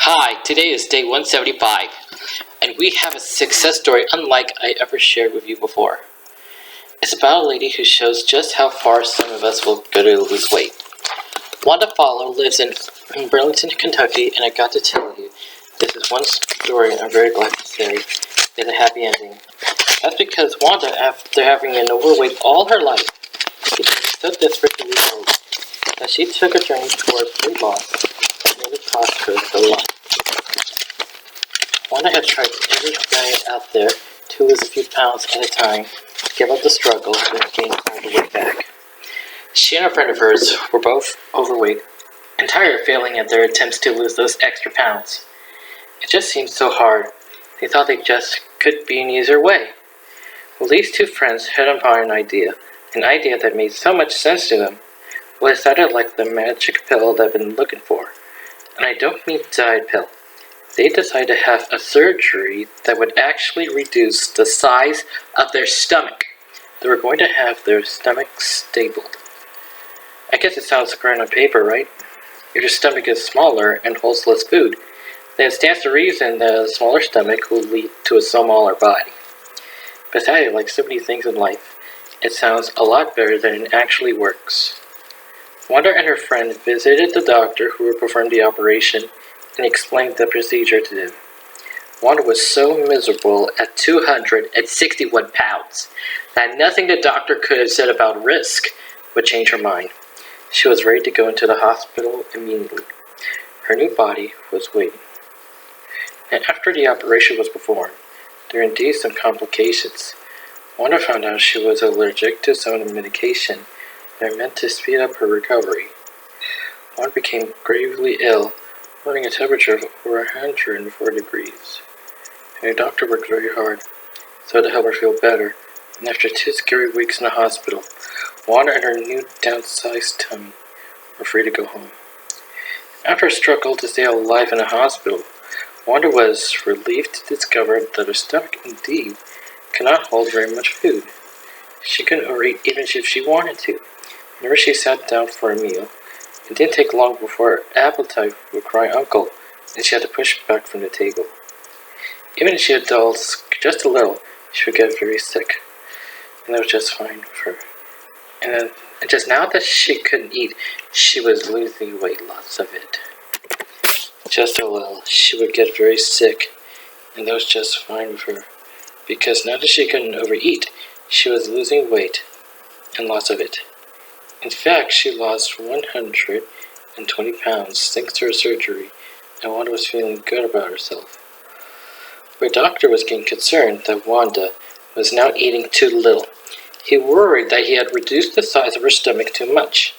Hi, today is day 175, and we have a success story unlike I ever shared with you before. It's about a lady who shows just how far some of us will go to lose weight. Wanda Follow lives in Burlington, Kentucky, and I got to tell you, this is one story I'm very glad to say is a happy ending. That's because Wanda, after having been overweight all her life, became so desperate to lose weight that she took a journey towards weight loss that nearly cost her her life. Wanda had tried every diet out there to lose a few pounds at a time, give up the struggle, and gain all the way back. She and a friend of hers were both overweight and tired of failing at their attempts to lose those extra pounds. It just seemed so hard. They thought they just could be an easier way. Well, these two friends hit upon an idea that made so much sense to them. Well, it sounded like the magic pill they've been looking for. And I don't mean diet pill. They decided to have a surgery that would actually reduce the size of their stomach. They were going to have their stomach stapled. I guess it sounds grand on paper, right? If your stomach is smaller and holds less food, then it stands to reason that a smaller stomach will lead to a smaller body. Besides, like so many things in life, it sounds a lot better than it actually works. Wanda and her friend visited the doctor who would perform the operation and explained the procedure to them. Wanda was so miserable at 261 pounds that nothing the doctor could have said about risk would change her mind. She was ready to go into the hospital immediately. Her new body was waiting. And after the operation was performed, there were indeed some complications. Wanda found out she was allergic to some of the medication that are meant to speed up her recovery. Wanda became gravely ill, running a temperature of over 104 degrees. And her doctor worked very hard, so to help her feel better, and after 2 scary weeks in the hospital, Wanda and her new downsized tummy were free to go home. After a struggle to stay alive in a hospital, Wanda was relieved to discover that her stomach indeed could not hold very much food. She couldn't overeat even if she wanted to. Whenever she sat down for a meal, it didn't take long before her appetite would cry uncle, and she had to push back from the table. Even if she indulged just a little, she would get very sick, and that was just fine for her. And just now that she couldn't eat, she was losing weight, lots of it. Just a little, she would get very sick, and that was just fine with her, because now that she couldn't overeat, she was losing weight, and lots of it. In fact, she lost 120 pounds thanks to her surgery, and Wanda was feeling good about herself. Her doctor was getting concerned that Wanda was now eating too little. He worried that he had reduced the size of her stomach too much.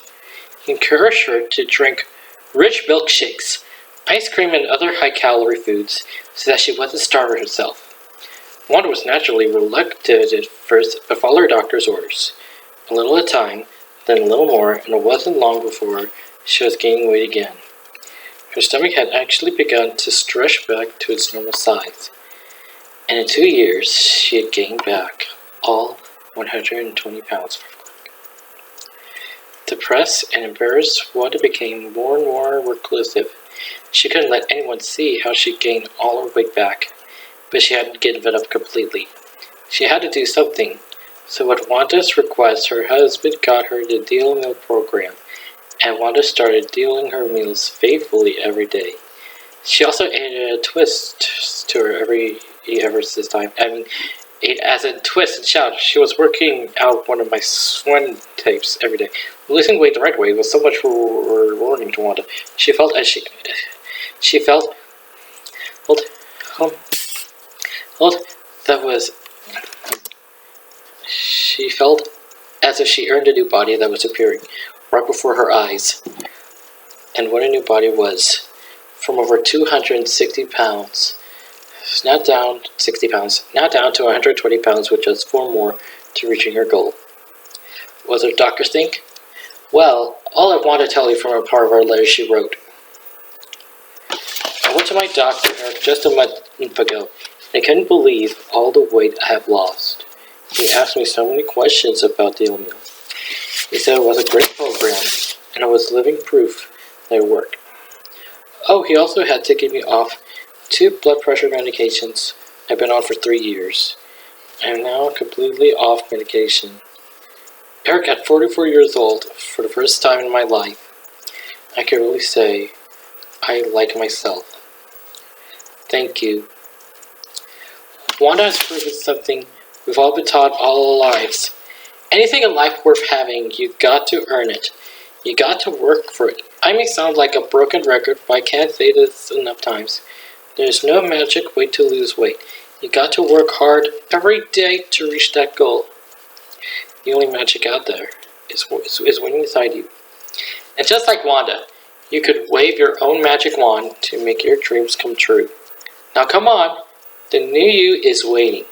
He encouraged her to drink rich milkshakes, ice cream, and other high-calorie foods so that she wasn't starving herself. Wanda was naturally reluctant at first to follow her doctor's orders. A little at a time, then a little more, and it wasn't long before she was gaining weight again. Her stomach had actually begun to stretch back to its normal size, and in 2 years she had gained back all 120 pounds. Depressed and embarrassed, Wanda became more and more reclusive. She couldn't let anyone see how she gained all her weight back, but she hadn't given it up completely. She had to do something. So at Wanda's request, her husband got her the deal meal program, and Wanda started dealing her meals faithfully every day. She also added a twist to her every this time. Ate as a twist and shout. She was working out one of my swim tapes every day. Losing weight the right way was so much rewarding to Wanda. She felt as if she earned a new body that was appearing right before her eyes. And what a new body was. From over 260 pounds, now down to 120 pounds with just 4 more to reaching her goal. What does her doctor think? Well, all I want to tell you from a part of our letter she wrote. I went to my doctor just a month ago, and I couldn't believe all the weight I have lost. He asked me so many questions about the meal. He said it was a great program, and I was living proof that it worked. Oh, he also had taken me off 2 blood pressure medications I've been on for 3 years. I am now completely off medication. Eric, at 44 years old, for the first time in my life, I can really say I like myself. Thank you. Wanda has proven something we've all been taught all our lives. Anything in life worth having, you got to earn it. You got to work for it. I may sound like a broken record, but I can't say this enough times. There's no magic way to lose weight. You got to work hard every day to reach that goal. The only magic out there is waiting inside you. And just like Wanda, you could wave your own magic wand to make your dreams come true. Now come on, the new you is waiting.